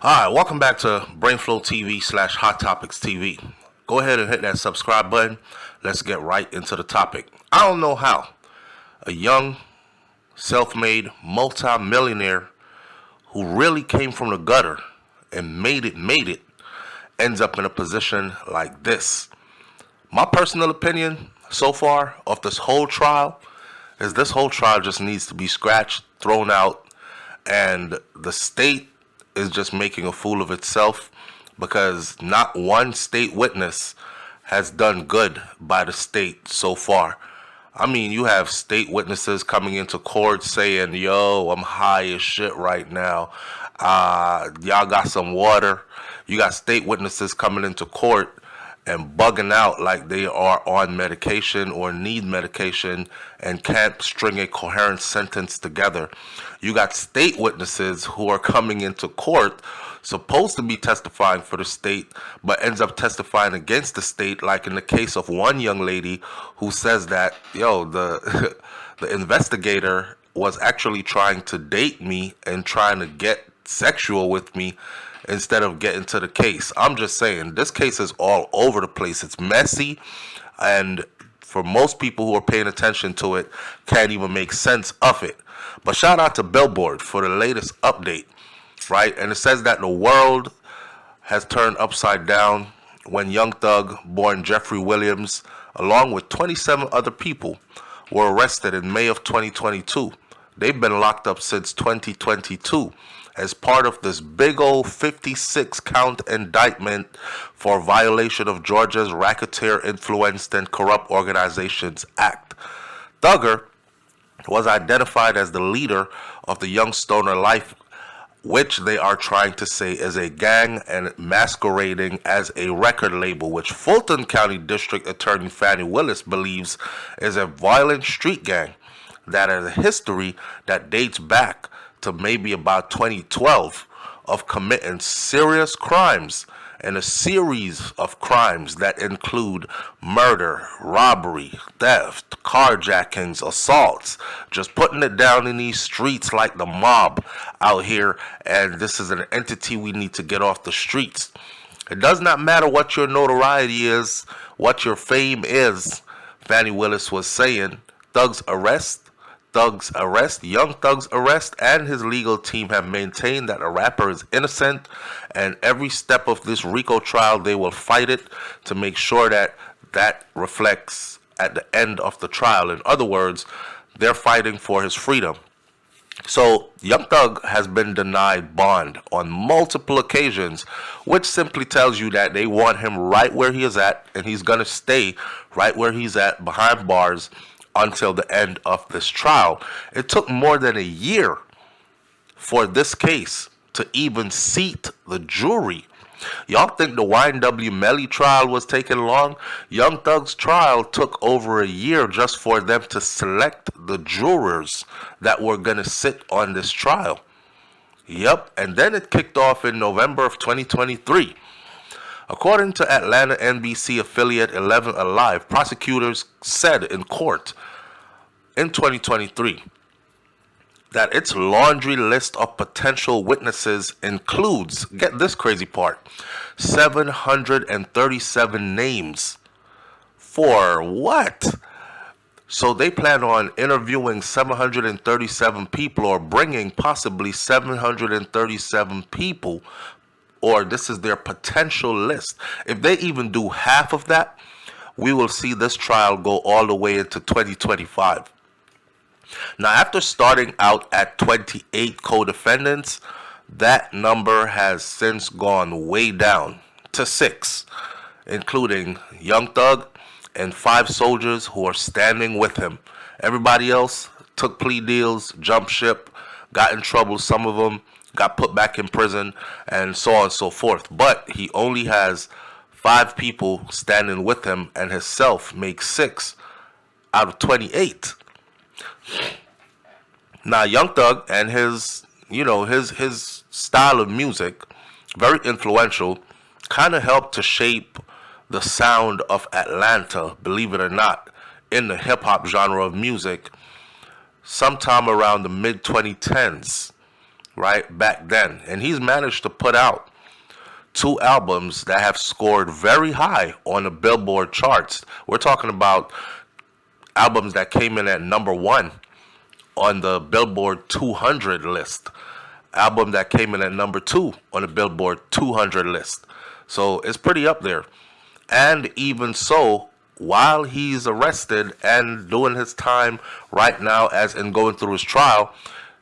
Alright, welcome back to BrainFLoTv / Hot Topics TV. Go ahead and hit that subscribe button. Let's get right into the topic. I don't know how a young, self-made, multi-millionaire who really came from the gutter and made it, ends up in a position like this. My personal opinion so far of this whole trial is this whole trial just needs to be scratched, thrown out, and the state is just making a fool of itself because not one state witness has done good by the state so far. I mean, you have state witnesses coming into court saying, yo, I'm high as shit right now. Y'all got some water. You got state witnesses coming into court and bugging out like they are on medication or need medication and can't string a coherent sentence together. You got state witnesses who are coming into court supposed to be testifying for the state but ends up testifying against the state, like in the case of one young lady who says that, yo, the the investigator was actually trying to date me and trying to get sexual with me instead of getting to the case. I'm just saying, this case is all over the place. It's messy, and for most people who are paying attention to it, can't even make sense of it. But shout out to Billboard for the latest update, right? And it says that the world has turned upside down when Young Thug, born Jeffrey Williams, along with 27 other people, were arrested in May of 2022. They've been locked up since 2022 as part of this big old 56-count indictment for violation of Georgia's Racketeer Influenced and Corrupt Organizations Act. Thugger was identified as the leader of the Young Stoner Life, which they are trying to say is a gang and masquerading as a record label, which Fulton County District Attorney Fannie Willis believes is a violent street gang that has a history that dates back to maybe about 2012 of committing serious crimes, and a series of crimes that include murder, robbery, theft, carjackings, assaults, just putting it down in these streets like the mob out here, and this is an entity we need to get off the streets. It does not matter what your notoriety is, what your fame is, Fannie Willis was saying. Young Thug's arrest, and his legal team have maintained that the rapper is innocent, and every step of this Rico trial, they will fight it to make sure that that reflects at the end of the trial. In other words, they're fighting for his freedom. So, Young Thug has been denied bond on multiple occasions, which simply tells you that they want him right where he is at, and he's going to stay right where he's at behind bars until the end of this trial. It took more than a year for this case to even seat the jury. Y'all think the YNW Melly trial was taking long? Young Thug's trial took over a year just for them to select the jurors that were going to sit on this trial. Yep, and then it kicked off in November of 2023. According to Atlanta NBC affiliate 11 Alive, prosecutors said in court in 2023 that its laundry list of potential witnesses includes, get this crazy part, 737 names. For what? So they plan on interviewing 737 people, or bringing possibly 737 people, or this is their potential list. If they even do half of that, we will see this trial go all the way into 2025. Now, after starting out at 28 co-defendants, that number has since gone way down to 6, including Young Thug and 5 soldiers who are standing with him. Everybody else took plea deals, jumped ship, got in trouble. Some of them got put back in prison, and so on and so forth. But he only has 5 people standing with him, and himself makes 6 out of 28. Now, Young Thug and his style of music, very influential, kind of helped to shape the sound of Atlanta, believe it or not, in the hip-hop genre of music sometime around the mid-2010s. right, back then. And he's managed to put out two albums that have scored very high on the Billboard charts. We're talking about albums that came in at #1 on the Billboard 200 list, album that came in at #2 on the Billboard 200 list. So it's pretty up there. And even so, while he's arrested and doing his time right now, as in going through his trial,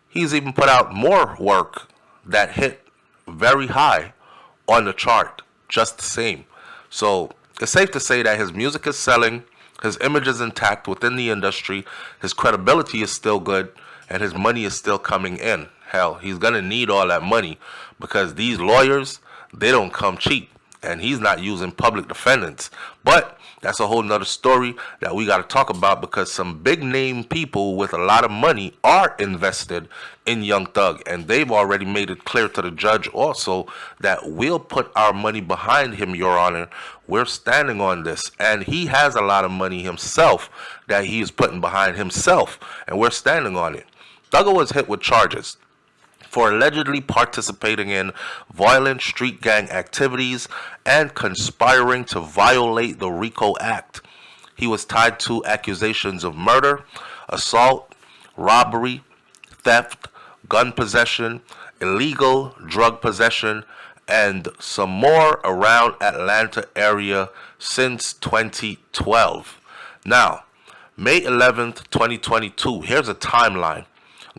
he's even put out more work that hit very high on the chart, just the same. So it's safe to say that his music is selling, his image is intact within the industry, his credibility is still good, and his money is still coming in. Hell, he's going to need all that money because these lawyers, they don't come cheap. And he's not using public defendants. But that's a whole nother story that we got to talk about, because some big name people with a lot of money are invested in Young Thug. And they've already made it clear to the judge also that we'll put our money behind him, Your Honor. We're standing on this. And he has a lot of money himself that he is putting behind himself. And we're standing on it. Thugger was hit with charges for allegedly participating in violent street gang activities and conspiring to violate the Rico Act. He was tied to accusations of murder, assault, robbery, theft, gun possession, illegal drug possession, and some more around Atlanta area since 2012. Now, May 11th, 2022, here's a timeline.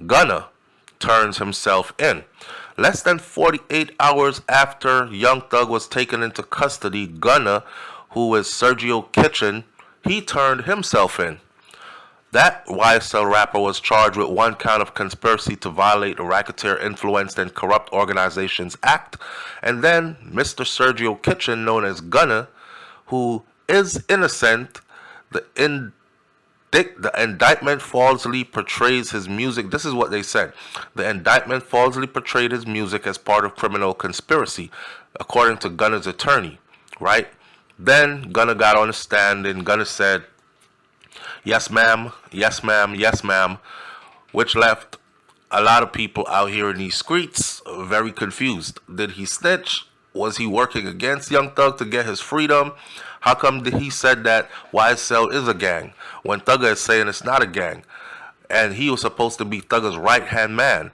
Gunna turns himself in. Less than 48 hours after Young Thug was taken into custody, Gunna, who is Sergio Kitchen, he turned himself in. That YSL rapper was charged with 1 count of conspiracy to violate the Racketeer Influenced and Corrupt Organizations Act. And then Mr. Sergio Kitchen, known as Gunna, who is innocent, the indictment falsely portrays his music. This is what they said. The indictment falsely portrayed his music as part of criminal conspiracy, according to Gunna's attorney, right? Then Gunna got on the stand and Gunna said, yes, ma'am, yes, ma'am, yes, ma'am, which left a lot of people out here in these streets very confused. Did he snitch? Was he working against Young Thug to get his freedom? How come he said that YSL is a gang when Thugger is saying it's not a gang? And he was supposed to be Thugger's right-hand man.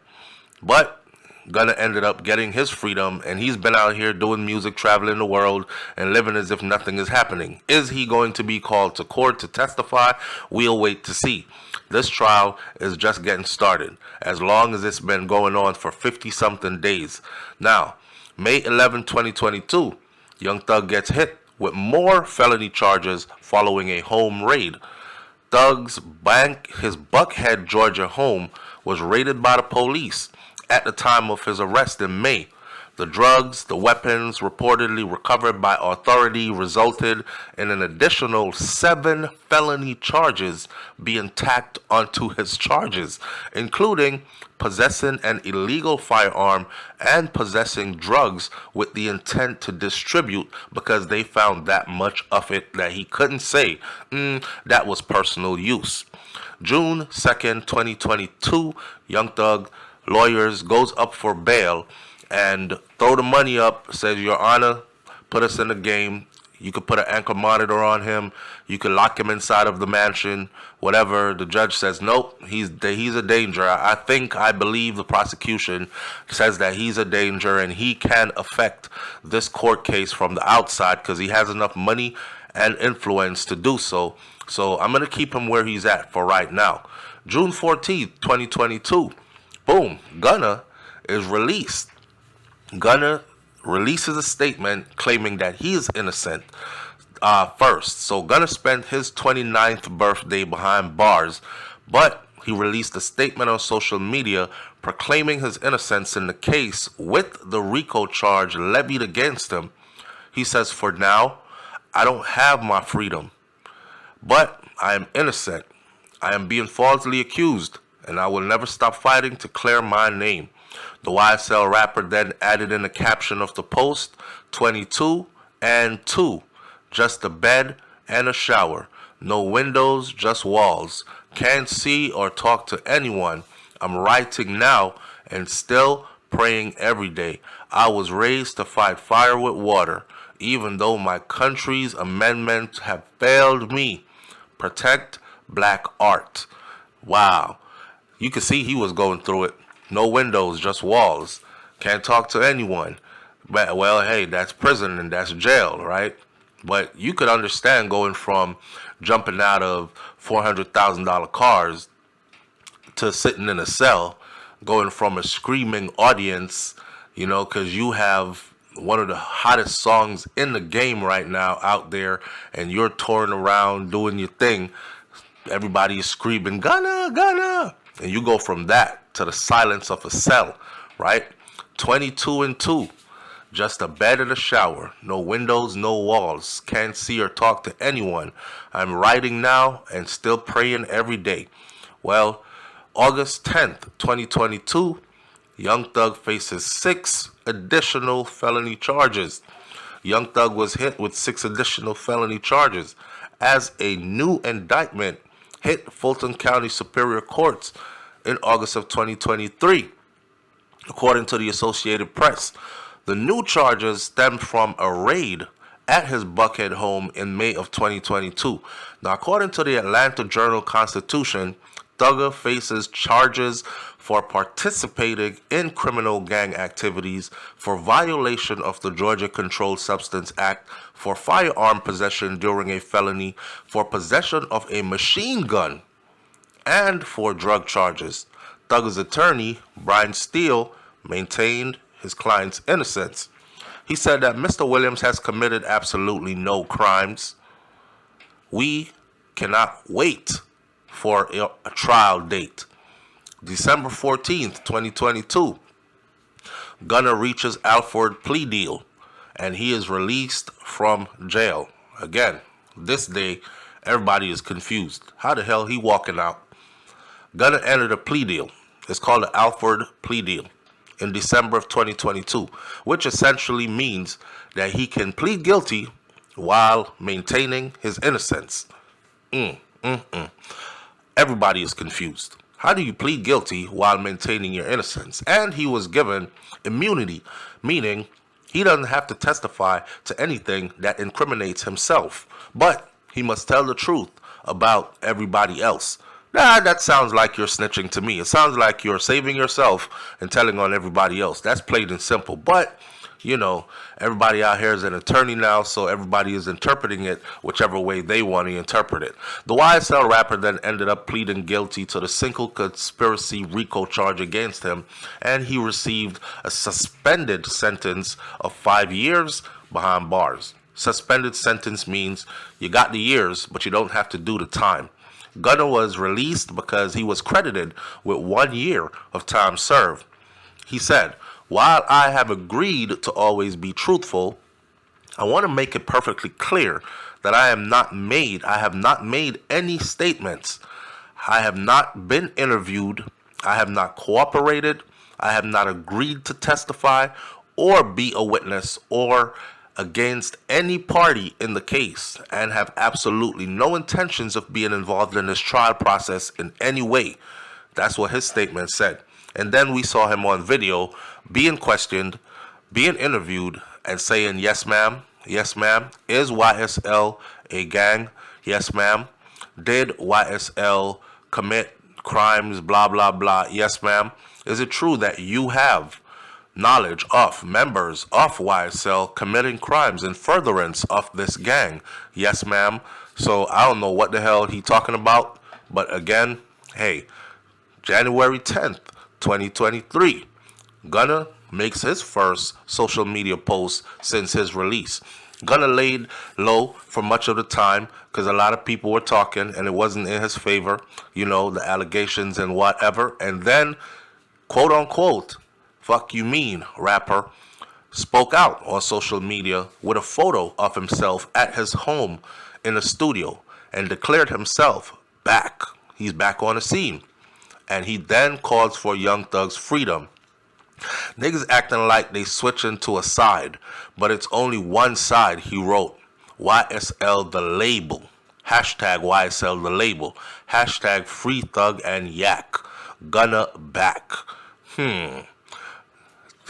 But Gunna ended up getting his freedom, and he's been out here doing music, traveling the world, and living as if nothing is happening. Is he going to be called to court to testify? We'll wait to see. This trial is just getting started, as long as it's been going on for 50-something days. Now, May 11, 2022, Young Thug gets hit with more felony charges following a home raid. Thug's his Buckhead, Georgia home was raided by the police at the time of his arrest in May. The drugs, the weapons reportedly recovered by authority resulted in an additional 7 felony charges being tacked onto his charges, including possessing an illegal firearm and possessing drugs with the intent to distribute, because they found that much of it that he couldn't say that was personal use. June 2nd, 2022, Young Thug lawyers goes up for bail and throw the money up, says, Your Honor, put us in the game. You could put an ankle monitor on him. You could lock him inside of the mansion, whatever. The judge says, nope, he's a danger. I believe the prosecution says that he's a danger and he can affect this court case from the outside because he has enough money and influence to do so. So I'm going to keep him where he's at for right now. June 14th, 2022, boom, Gunna is released. Gunna releases a statement claiming that he is innocent first. So Gunna spent his 29th birthday behind bars, but he released a statement on social media proclaiming his innocence in the case with the Rico charge levied against him. He says, for now, I don't have my freedom, but I am innocent. I am being falsely accused, and I will never stop fighting to clear my name. The YSL rapper then added in the caption of the post, 22 and 2, just a bed and a shower. No windows, just walls. Can't see or talk to anyone. I'm writing now and still praying every day. I was raised to fight fire with water, even though my country's amendments have failed me. Protect black art. Wow. You could see he was going through it. No windows, just walls. Can't talk to anyone. But, well, hey, that's prison and that's jail, right? But you could understand going from jumping out of $400,000 cars to sitting in a cell, going from a screaming audience, because you have one of the hottest songs in the game right now out there, and you're touring around doing your thing. Everybody is screaming, Gunna, Gunna. And you go from that to the silence of a cell, right? 22 and 2. Just a bed and a shower. No windows, no walls. Can't see or talk to anyone. I'm writing now and still praying every day. Well, August 10th, 2022, Young Thug faces 6 additional felony charges. Young Thug was hit with 6 additional felony charges as a new indictment hit Fulton County Superior Courts in August of 2023, according to the Associated Press. The new charges stem from a raid at his Buckhead home in May of 2022. Now, according to the Atlanta Journal-Constitution, Thugger faces charges for participating in criminal gang activities, for violation of the Georgia Controlled Substance Act, for firearm possession during a felony, for possession of a machine gun, and for drug charges. Thugger's attorney, Brian Steele, maintained his client's innocence. He said that Mr. Williams has committed absolutely no crimes. We cannot wait for a trial date. December 14th, 2022, Gunna reaches Alford plea deal, and he is released from jail. Again, this day, everybody is confused. How the hell he walking out? Gunna entered a plea deal. It's called the Alford plea deal in December of 2022, which essentially means that he can plead guilty while maintaining his innocence. Everybody is confused. How do you plead guilty while maintaining your innocence? And he was given immunity, meaning he doesn't have to testify to anything that incriminates himself, but he must tell the truth about everybody else. Nah, that sounds like you're snitching to me. It sounds like you're saving yourself and telling on everybody else. That's plain and simple. But, everybody out here is an attorney now, so everybody is interpreting it whichever way they want to interpret it. The YSL rapper then ended up pleading guilty to the single conspiracy Rico charge against him, and he received a suspended sentence of 5 years behind bars. Suspended sentence means you got the years, but you don't have to do the time. Gunna was released because he was credited with 1 year of time served. He said, "While I have agreed to always be truthful, I want to make it perfectly clear that I have not made any statements. I have not been interviewed. I have not cooperated. I have not agreed to testify or be a witness or against any party in the case, and have absolutely no intentions of being involved in this trial process in any way." That's what his statement said. And then we saw him on video being questioned, being interviewed, and saying, "Yes, ma'am. Yes, ma'am. Is YSL a gang? Yes, ma'am. Did YSL commit crimes? Blah, blah, blah. Yes, ma'am. Is it true that you have knowledge of members of YSL committing crimes in furtherance of this gang?" Yes, ma'am. So I don't know what the hell he talking about. But again, hey, January 10th, 2023, Gunna makes his first social media post since his release. Gunna laid low for much of the time because a lot of people were talking and it wasn't in his favor, the allegations and whatever. And then, quote unquote, "Fuck you mean, rapper," spoke out on social media with a photo of himself at his home in a studio and declared himself back. He's back on the scene. And he then calls for Young Thug's freedom. Niggas acting like they switching to a side, but it's only one side, he wrote. YSL the label. Hashtag YSL the label. Hashtag free Thug and Yak. Gunna back.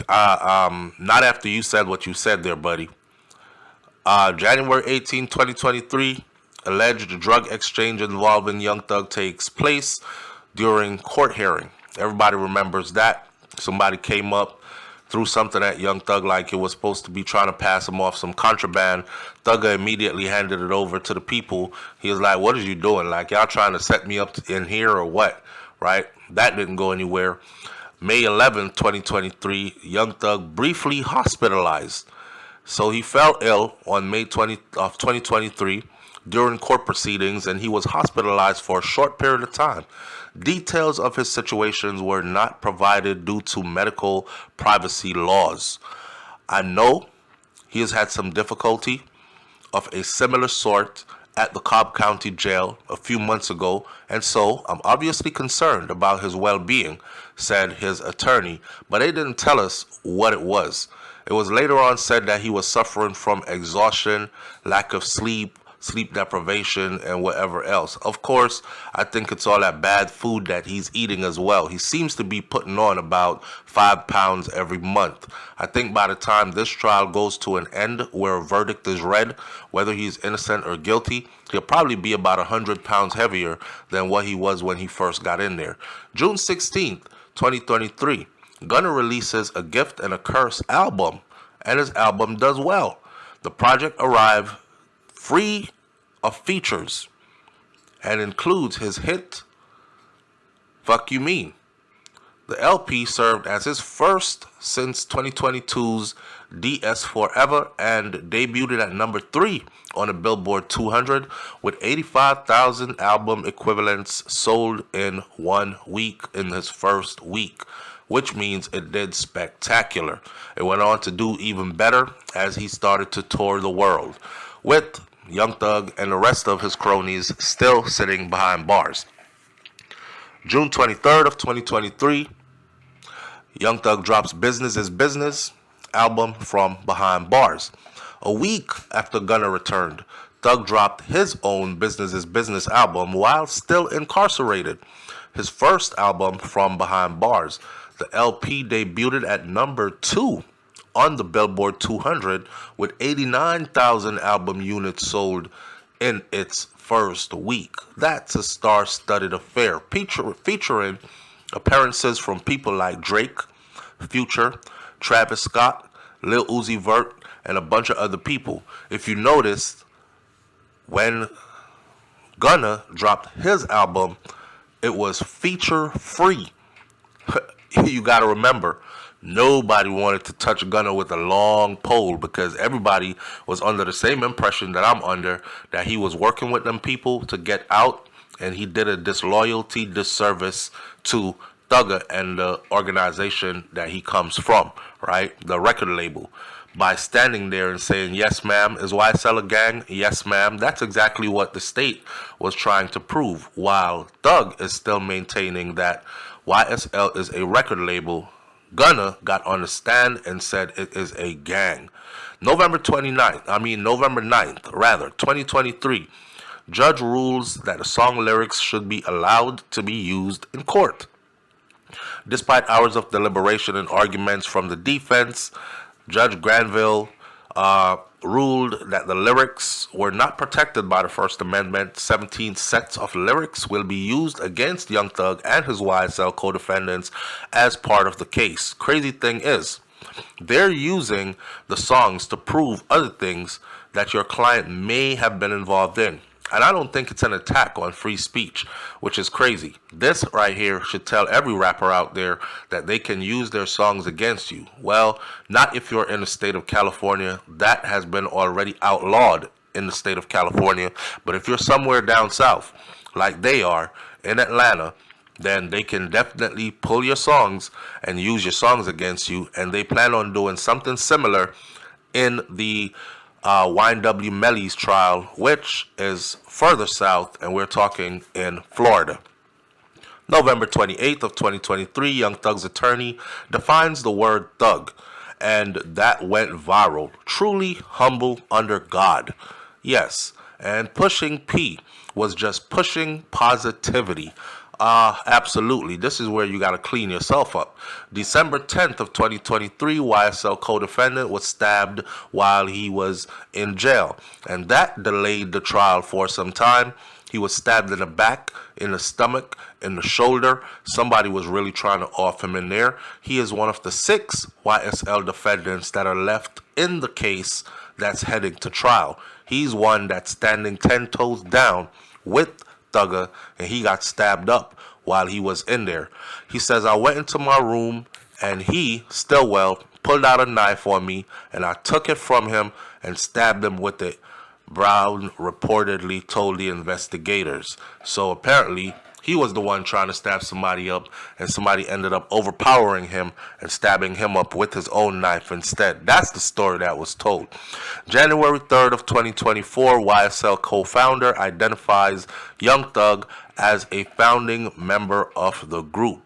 Not after you said what you said there, buddy. January 18, 2023, alleged drug exchange involving Young Thug takes place during court hearing. Everybody remembers that. Somebody came up, threw something at Young Thug like it was supposed to be trying to pass him off some contraband. Thugger immediately handed it over to the people. He was like, what are you doing? Like, y'all trying to set me up in here or what? Right? That didn't go anywhere. May 11, 2023, Young Thug briefly hospitalized. So he fell ill on May 20 of 2023 during court proceedings, and he was hospitalized for a short period of time. Details of his situations were not provided due to medical privacy laws. I know he has had some difficulty of a similar sort at the Cobb County Jail a few months ago, and so I'm obviously concerned about his well-being, said his attorney, but they didn't tell us what it was. It was later on said that he was suffering from exhaustion, lack of sleep deprivation, and whatever else. Of course, I think it's all that bad food that he's eating as well. He seems to be putting on about 5 pounds every month. I think by the time this trial goes to an end, where a verdict is read, whether he's innocent or guilty, he'll probably be about 100 pounds heavier than what he was when he first got in there. June 16th, 2023. Gunna releases a Gift and a Curse album, and his album does well. The project arrived free of features and includes his hit, Fuck You Mean. The LP served as his first since 2022's DS Forever and debuted at number 3 on the Billboard 200 with 85,000 album equivalents sold in 1 week in his first week, which means it did spectacular. It went on to do even better as he started to tour the world, with Young Thug and the rest of his cronies still sitting behind bars. June 23rd of 2023, Young Thug drops Business is Business album from behind bars. A week after Gunna returned, Thug dropped his own Business is Business album while still incarcerated, his first album from behind bars. The LP debuted at number 2 on the Billboard 200 with 89,000 album units sold in its first week. That's a star-studded affair, featuring appearances from people like Drake, Future, Travis Scott, Lil Uzi Vert, and a bunch of other people. If you notice, when Gunna dropped his album, it was feature-free. You got to remember, nobody wanted to touch Gunna with a long pole because everybody was under the same impression that I'm under, that he was working with them people to get out, and he did a disloyalty, disservice to Thugger and the organization that he comes from, right? The record label. By standing there and saying, yes, ma'am, is YSL a gang? Yes, ma'am. That's exactly what the state was trying to prove, while Thug is still maintaining that YSL is a record label. Gunna got on the stand and said it is a gang. November 9th, 2023, judge rules that the song lyrics should be allowed to be used in court. Despite hours of deliberation and arguments from the defense, Judge Granville ruled that the lyrics were not protected by the First Amendment. 17 sets of lyrics will be used against Young Thug and his YSL co-defendants as part of the case. Crazy thing is, they're using the songs to prove other things that your client may have been involved in. And I don't think it's an attack on free speech, which is crazy. This right here should tell every rapper out there that they can use their songs against you. Well, not if you're in the state of California. That has been already outlawed in the state of California. But if you're somewhere down south, like they are in Atlanta, then they can definitely pull your songs and use your songs against you. And they plan on doing something similar in the YNW Melly's trial, which is further south, and we're talking in Florida. November 28th of 2023, Young Thug's attorney defines the word thug, and that went viral. Truly humble under God. Yes, and pushing P was just pushing positivity. Absolutely. This is where you got to clean yourself up. December 10th of 2023, YSL co-defendant was stabbed while he was in jail, and that delayed the trial for some time. He was stabbed in the back, in the stomach, in the shoulder. Somebody was really trying to off him in there. He is one of the 6 YSL defendants that are left in the case that's heading to trial. He's one that's standing 10 toes down with Thugger, and he got stabbed up while he was in there. He says, I went into my room and he, Stillwell, pulled out a knife on me and I took it from him and stabbed him with it, Brown reportedly told the investigators. So apparently he was the one trying to stab somebody up, and somebody ended up overpowering him and stabbing him up with his own knife instead. That's the story that was told. January 3rd of 2024, YSL co-founder identifies Young Thug as a founding member of the group.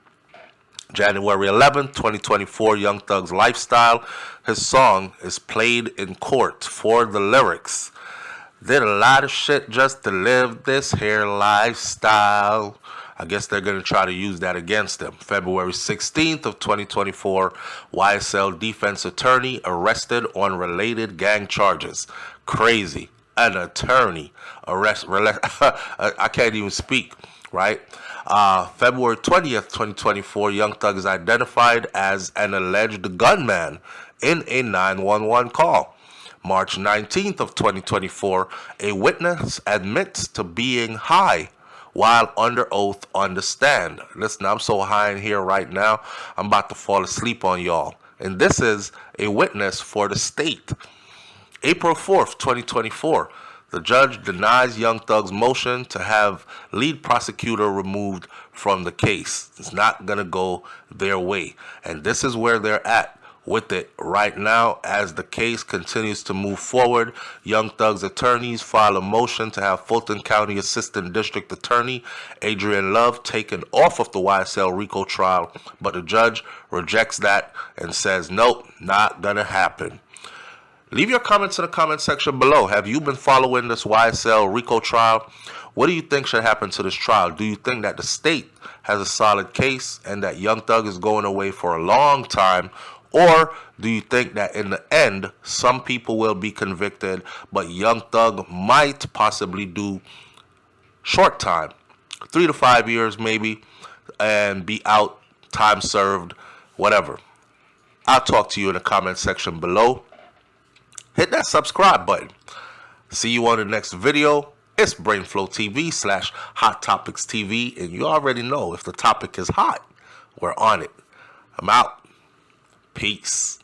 January 11th, 2024, Young Thug's Lifestyle. His song is played in court for the lyrics. Did a lot of shit just to live this here lifestyle. I guess they're going to try to use that against him. February 16th of 2024, YSL defense attorney arrested on related gang charges. Crazy. An attorney I can't even speak, right? February 20th, 2024, Young Thug is identified as an alleged gunman in a 911 call. March 19th of 2024, a witness admits to being high while under oath on the stand. Listen, I'm so high in here right now, I'm about to fall asleep on y'all. And this is a witness for the state. April 4th, 2024, the judge denies Young Thug's motion to have lead prosecutor removed from the case. It's not going to go their way. And this is where they're at with it right now as the case continues to move forward. Young Thug's attorneys file a motion to have Fulton County Assistant District Attorney Adrian Love taken off of the YSL Rico trial, but the judge rejects that and says, nope, not gonna happen. Leave your comments in the comment section below. Have you been following this YSL Rico trial? What do you think should happen to this trial? Do you think that the state has a solid case and that Young Thug is going away for a long time? Or do you think that in the end, some people will be convicted, but Young Thug might possibly do short time, 3 to 5 years maybe, and be out, time served, whatever? I'll talk to you in the comment section below. Hit that subscribe button. See you on the next video. It's BrainFLoTv / Hot Topics TV, and you already know if the topic is hot, we're on it. I'm out. Peace.